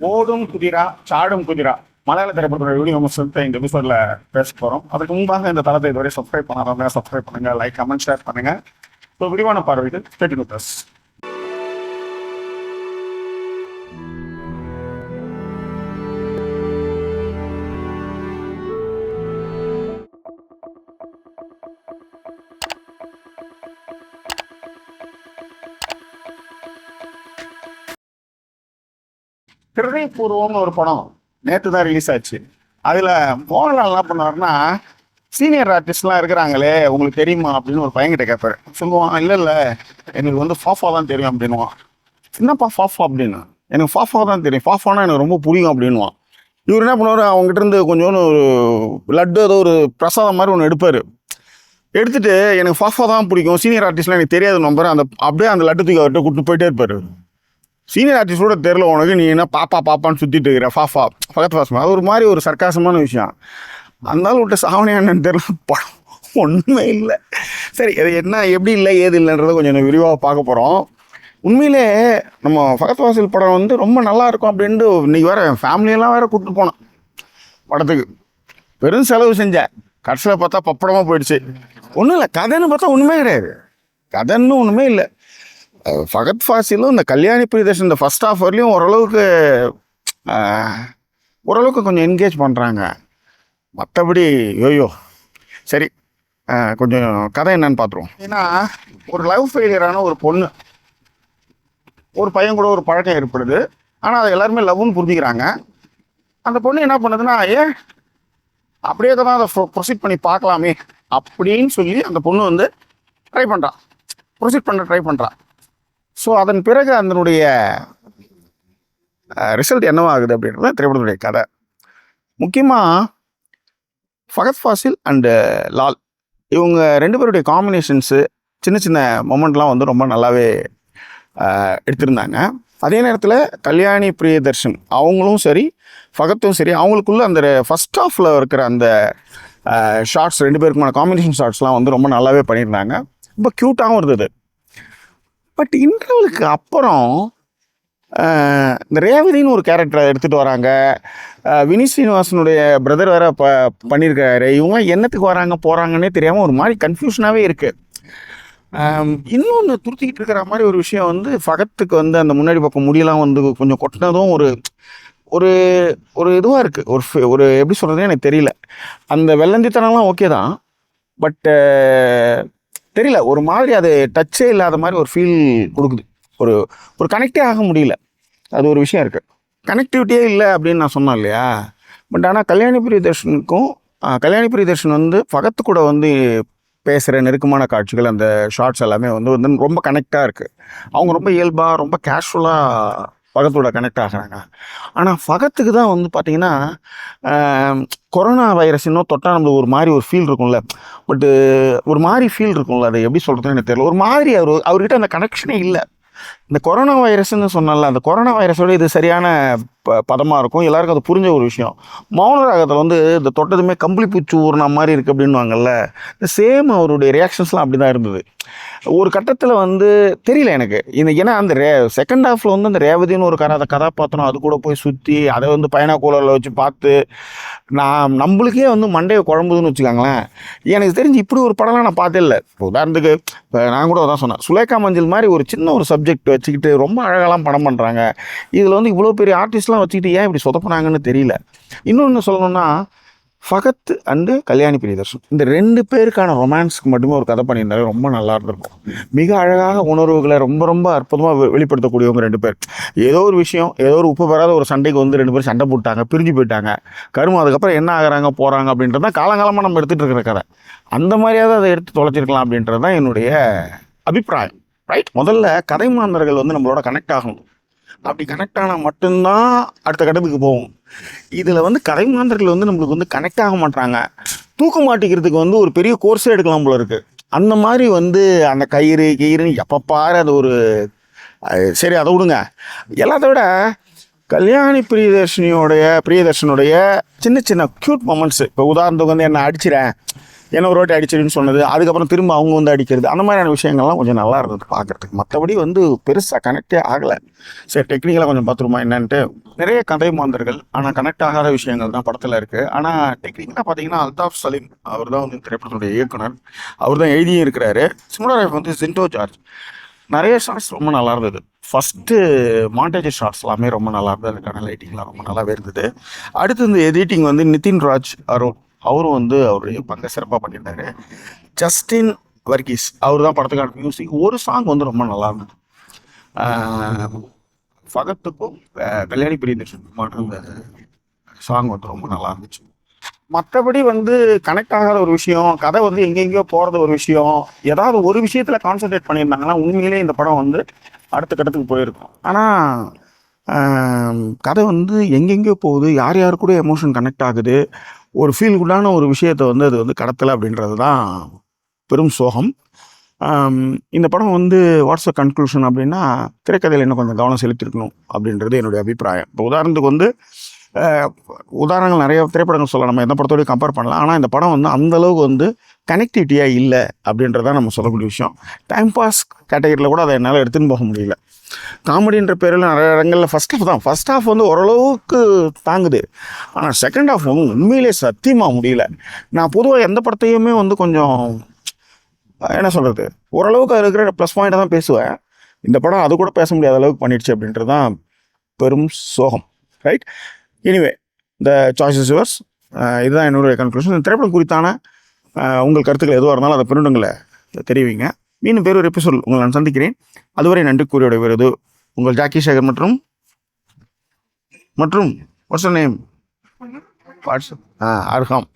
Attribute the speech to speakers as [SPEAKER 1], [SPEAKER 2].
[SPEAKER 1] ஓடும் குதிரா சாடும் குதிரா மலையாள திரைப்படத்தோட வீடியோ விமர்சனத்தை இந்த எபிசோட்ல பேச போறோம். அதுக்கு முன்பாக இந்த தளத்தை இதுவரை சப்ஸ்கிரைப் பண்ணாதவங்க சப்ஸ்கிரைப் பண்ணுங்க, லைக் கமெண்ட் ஷேர் பண்ணுங்க. ஸோ விரிவான பார்வைக்கு ஸ்டேட் வித் அஸ். ஹிருதயபூர்வம்னு ஒரு படம் நேற்று தான் ரிலீஸ் ஆச்சு. அதில் மோகன்லால் என்ன பண்ணாருன்னா, சீனியர் ஆர்டிஸ்ட்லாம் இருக்கிறாங்களே உங்களுக்கு தெரியுமா அப்படின்னு ஒரு பையன்கிட்ட கேட்பாரு. சொல்லுவான், இல்லை எனக்கு வந்து ஃபாஃபா தான் தெரியும் அப்படின்வான். என்னப்பா ஃபாஃபா அப்படின்னு, எனக்கு ஃபாஃபா தான் தெரியும், ஃபாஃபானா எனக்கு ரொம்ப பிடிக்கும் அப்படின்வான். இவர் என்ன பண்ணுவார், அவங்ககிட்ட இருந்து கொஞ்சோன்னு ஒரு லட்டு ஏதோ ஒரு பிரசாதம் மாதிரி ஒன்று எடுப்பார். எடுத்துட்டு எனக்கு ஃபாஃபா தான் பிடிக்கும், சீனியர் ஆர்டிஸ்ட்லாம் எனக்கு தெரியாது நம்பர், அந்த அப்படியே அந்த லட்டு தூக்கி அவர்கிட்ட கூப்பிட்டு போயிட்டே இருப்பார். சீனியர் ஆர்டிஸ்டோட தெரில உனக்கு, நீ என்ன பாப்பான்னு சுற்றிட்டு இருக்கிற ஃபாஃபா பக்கத்து வாசமா, அது ஒரு மாதிரி ஒரு சர்க்காசமான விஷயம். அதனால விட்ட சாவனையா என்னன்னு தெரியல, படம் ஒன்றுமே இல்லை. சரி, அது என்ன எப்படி இல்லை ஏது இல்லைன்றதை கொஞ்சம் விரிவாக பார்க்க போகிறோம். உண்மையிலே நம்ம ஃபகத் ஃபாசில் படம் வந்து ரொம்ப நல்லா இருக்கும் அப்படின்ட்டு இன்றைக்கி வேறு ஃபேமிலியெல்லாம் வேறு கூப்பிட்டு போனோம் படத்துக்கு. பெரும் செலவு செஞ்சேன், கடைசியில் பார்த்தா பப்படமாக போயிடுச்சு. ஒன்றும் இல்லை, கதைன்னு பார்த்தா ஒன்றுமே கிடையாது, கதைன்னு ஒன்றுமே இல்லை. ஃபகத் ஃபாசிலும் இந்த கல்யாணி பிரியதர்ஷன் இந்த ஃபர்ஸ்ட் ஹாஃப் வரலையும் ஓரளவுக்கு கொஞ்சம் என்கேஜ் பண்ணுறாங்க. மற்றபடி யோயோ. சரி, கொஞ்சம் கதை என்னன்னு பார்த்துருவோம். ஏன்னா ஒரு லவ் ஃபெயிலியரான ஒரு பொண்ணு ஒரு பையன் கூட ஒரு பழக்கம் ஏற்படுது. ஆனால் அதை எல்லாருமே லவ்னு புரிஞ்சுக்கிறாங்க. அந்த பொண்ணு என்ன பண்ணுதுன்னா, அப்படியே தான் அதை ப்ரொசீட் பண்ணி பார்க்கலாமே அப்படின்னு சொல்லி அந்த பொண்ணு வந்து ப்ரொசீட் பண்ண ட்ரை பண்ணுறான். ஸோ அதன் பிறகு அதனுடைய ரிசல்ட் என்னவாகுது அப்படின்றது திரைப்படத்துடைய கதை. முக்கியமாக ஃபகத் ஃபாசில் அண்டு லால் இவங்க ரெண்டு பேருடைய காம்பினேஷன்ஸு சின்ன சின்ன மொமெண்ட்லாம் வந்து ரொம்ப நல்லாவே எடுத்திருந்தாங்க. அதே நேரத்தில் கல்யாணி பிரியதர்ஷன் அவங்களும் சரி ஃபகத்தும் சரி, அவங்களுக்குள்ள அந்த ஃபஸ்ட் ஹாஃபில் இருக்கிற அந்த ஷார்ட்ஸ், ரெண்டு பேருக்குமான காம்பினேஷன் ஷார்ட்ஸ்லாம் வந்து ரொம்ப நல்லாவே பண்ணியிருந்தாங்க. ரொம்ப க்யூட்டாகவும் இருந்தது. பட் இன்டர்வலுக்கு அப்புறம் இந்த ரேவதின்னு ஒரு கேரக்டரை எடுத்துகிட்டு வராங்க. வினீத் ஸ்ரீனிவாசனுடைய பிரதர் வேற பண்ணியிருக்காரு. இவங்க என்னத்துக்கு வராங்க போகிறாங்கன்னே தெரியாமல் ஒரு மாதிரி கன்ஃபியூஷனாகவே இருக்குது. இன்னொன்று துருத்திக்கிட்டு இருக்கிற மாதிரி ஒரு விஷயம் வந்து, ஃபகத்துக்கு வந்து அந்த முன்னாடி பக்கம் முடியெல்லாம் வந்து கொஞ்சம் கொட்டினதும் ஒரு ஒரு ஒரு இதுவாக இருக்குது. ஒரு எப்படி சொல்கிறதுன்னு எனக்கு தெரியல. அந்த வெள்ளந்தித்தனம்லாம் ஓகே தான், பட் தெரியல, ஒரு மாதிரி அது டச்சே இல்லாத மாதிரி ஒரு ஃபீல் கொடுக்குது. ஒரு கனெக்டே ஆக முடியல. அது ஒரு விஷயம் இருக்குது. கனெக்டிவிட்டியே இல்லை அப்படின்னு நான் சொன்னேன் இல்லையா. பட் ஆனால் கல்யாணி பிரியதர்ஷன் வந்து ஃபகத்து கூட வந்து பேசுகிற நெருக்கமான காட்சிகள், அந்த ஷார்ட்ஸ் எல்லாமே வந்து ரொம்ப கனெக்டாக இருக்குது. அவங்க ரொம்ப இயல்பாக ரொம்ப கேஷுவலாக ஃபகத்தோட கனெக்ட் ஆகிறாங்க. ஆனால் ஃபகத்துக்கு தான் வந்து பார்த்திங்கன்னா, கொரோனா வைரஸ் இன்னும் தொட்டால் நம்மளுக்கு ஒரு மாதிரி ஒரு ஃபீல் இருக்கும்ல. பட்டு ஒரு மாதிரி ஃபீல் இருக்கும்ல, அதை எப்படி சொல்கிறதுன்னு எனக்கு தெரியல. ஒரு மாதிரி அவர்கிட்ட அந்த கனெக்ஷனே இல்லை. இந்த கொரோனா வைரஸ்ன்னு சொன்னால, அந்த கொரோனா வைரஸோட இது சரியான பதமாக இருக்கும், எல்லாருக்கும் அது புரிஞ்ச ஒரு விஷயம். மௌனராகத்தில் வந்து இந்த தொட்டதுமே கம்பளி பூச்சி ஊறின மாதிரி இருக்குது அப்படின்வாங்கல்ல, இந்த சேம் அவருடைய ரியாக்ஷன்ஸ்லாம் அப்படி தான் இருந்தது. ஒரு கட்டத்தில் வந்து தெரியல எனக்கு ஏன்னா அந்த செகண்ட் ஹாஃபில் வந்து அந்த ரேவதின்னு ஒரு கதாபாத்திரம் அது கூட போய் சுற்றி அதை வந்து பைனாகுலரில் வச்சு பார்த்து நம்மளுக்கே வந்து மண்டையை குழம்புதுன்னு வச்சுக்காங்களேன். எனக்கு தெரிஞ்சு இப்படி ஒரு படம்லாம் நான் பார்த்தே இல்லை. இப்போ உதாரணத்துக்கு நான் கூட தான் சொன்னேன், சுலேகா மஞ்சள் மாதிரி ஒரு சின்ன ஒரு சப்ஜெக்ட் வச்சுக்கிட்டு ரொம்ப அழகாலாம் படம் பண்ணுறாங்க. இதில் வந்து இவ்வளோ பெரிய ஆர்டிஸ்ட்லாம் வச்சுக்கிட்டு ஏன் இப்படி சொதப்புனாங்கன்னு தெரியல. இன்னொன்று சொல்லணும்னா, ஃபகத் அண்டு கல்யாணி பிரியதர்ஷன் இந்த ரெண்டு பேருக்கான ரொமான்ஸ்க்கு மட்டுமே ஒரு கதை பண்ணியிருந்தாலே ரொம்ப நல்லா இருந்திருக்கும். மிக அழகாக உணர்வுகளை ரொம்ப ரொம்ப அற்புதமாக வெளிப்படுத்தக்கூடியவங்க ரெண்டு பேர். ஏதோ ஒரு விஷயம், ஏதோ ஒரு உப்பு பெறாத ஒரு சண்டைக்கு வந்து ரெண்டு பேரும் சண்டை போட்டாங்க, பிரிஞ்சு போயிட்டாங்க. அதுக்கப்புறம் என்ன ஆகுறாங்க போகிறாங்க அப்படின்றது தான் காலங்காலமாக நம்ம எடுத்துகிட்டு இருக்கிற கதை. அந்த மாதிரியாவது அதை எடுத்து தொலைச்சிருக்கலாம் அப்படின்றது தான் என்னுடைய அபிப்பிராயம். ரைட், முதல்ல கதை மாந்தர்கள் வந்து நம்மளோட கனெக்ட் ஆகணும். அப்படி கனெக்ட் ஆனால் மட்டும்தான் அடுத்த கட்டத்துக்கு போகும். இதில் வந்து கதை மாந்தர்கள் வந்து நம்மளுக்கு வந்து கனெக்ட் ஆக மாட்டாங்க. தூக்க மாட்டிக்கிறதுக்கு வந்து ஒரு பெரிய கோர்ஸே எடுக்கலாம் போல இருக்குது. அந்த மாதிரி வந்து அந்த கயிறுன்னு எப்போ பாரு அது ஒரு சரி, அதை விடுங்க. எல்லாத்த விட கல்யாணி பிரியதர்ஷனுடைய சின்ன சின்ன க்யூட் மொமெண்ட்ஸு. இப்போ உதாரணத்துக்கு வந்து என்ன அடிச்சிடேன், என்ன ஒரு வாட்டி அடிச்சிடுன்னு சொன்னது, அதுக்கப்புறம் திரும்ப அவங்க வந்து அடிக்கிறது, அந்த மாதிரியான விஷயங்கள்லாம் கொஞ்சம் நல்லா இருந்தது பார்க்குறதுக்கு. மற்றபடி வந்து பெருசாக கனெக்டே ஆகலை. சரி, டெக்னிக்கலாக கொஞ்சம் பார்த்துருமா என்னன்ட்டு. நிறைய கதை மாந்தர்கள் ஆனால் கனெக்ட் ஆகாத விஷயங்கள் தான் படத்தில் இருக்குது. ஆனால் டெக்னிக்கலாக பார்த்தீங்கன்னா அல்தாஃப் சலீம் அவர் தான் வந்து திரைப்படத்துடைய இயக்குனர். அவர் தான் எழுதியும் இருக்கிறாரு. சினிமாட்டோகிராஃபி வந்து ஜிண்டோ ஜார்ஜ். நிறைய ஷார்ட்ஸ் ரொம்ப நல்லா இருந்தது. ஃபஸ்ட்டு மாண்டேஜ் ஷார்ட்ஸ் எல்லாமே ரொம்ப நல்லா இருந்தது. அதுக்கான லைட்டிங்லாம் ரொம்ப நல்லாவே இருந்தது. அடுத்து இந்த எடிட்டிங் வந்து நிதின் ராஜ் அருண், அவரும் வந்து அவருடைய பங்கை சிறப்பாக பண்ணியிருந்தாரு. ஜஸ்டின் வர்கீஸ் அவர் தான் படத்துக்கான மியூசிக். ஒரு சாங் வந்து ரொம்ப நல்லா இருந்தது. ஃபகத்துக்கும் கல்யாணி பிரியதர்ஷனுக்குமான அந்த சாங் வந்து ரொம்ப நல்லா இருந்துச்சு. மற்றபடி வந்து கனெக்ட் ஆகாத ஒரு விஷயம், கதை வந்து எங்கெங்கேயோ போகிறது ஒரு விஷயம், ஏதாவது ஒரு விஷயத்தில் கான்சென்ட்ரேட் பண்ணியிருந்தாங்கன்னா உண்மையிலே இந்த படம் வந்து அடுத்த கட்டத்துக்கு போயிருக்கும். ஆனால் கதை வந்து எங்கெங்கேயோ போகுது, யார் யார் கூட எமோஷன் கனெக்ட் ஆகுது, ஒரு ஃபீல் குட்டான ஒரு விஷயத்தை வந்து அது வந்து கடத்தலை அப்படின்றது தான் பெரும் சோகம். இந்த படம் வந்து வாட்ஸ்அப் கன்க்ளூஷன் அப்படின்னா திரைக்கதையில் இன்னும் கொஞ்சம் கவனம் செலுத்திருக்கணும் அப்படின்றது என்னுடைய அபிப்பிராயம். இப்போ உதாரணத்துக்கு வந்து உதாரணங்கள் நிறைய திரைப்படங்கள் சொல்லலாம், நம்ம எந்த படத்தோடய கம்பேர் பண்ணலாம். ஆனால் இந்த படம் வந்து அந்தளவுக்கு வந்து கனெக்டிவிட்டியாக இல்லை அப்படின்றதான் நம்ம சொல்லக்கூடிய விஷயம். டைம் பாஸ் கேட்டகரியில் கூட அதை என்னால் எடுத்துன்னு போக முடியல. காமெடின்ற பேரில் நிறைய இடங்களில் ஃபஸ்ட் ஹாஃப் வந்து ஓரளவுக்கு தாங்குது. ஆனால் செகண்ட் ஹாஃப் வந்து உண்மையிலே சத்தியமாக முடியல. நான் பொதுவாக எந்த படத்தையுமே வந்து கொஞ்சம் என்ன சொல்கிறது, ஓரளவுக்கு அதில் இருக்கிற ப்ளஸ் பாயிண்ட்டை தான் பேசுவேன். இந்த படம் அது கூட பேச முடியாத அளவுக்கு பண்ணிடுச்சு அப்படின்றது தான் பெரும் சோகம். Right, anyway the choice is yours. இதுதான் என்னுடைய கன்க்ளூஷன். இந்த திரைப்படம் குறித்தான உங்கள் கருத்துக்கள் எதுவாக இருந்தாலும் அதை பின்னங்களை தெரிவிங்க. மீண்டும் வேறு ஒரு எபிசோட் உங்களை நான் சந்திக்கிறேன். அதுவரை நன்றி கூறியோட வருது உங்கள் ஜாக்கி சேகர் மற்றும் வாட்ஸ் நேம் வாட்ஸ்அப் அர்ஹாம்.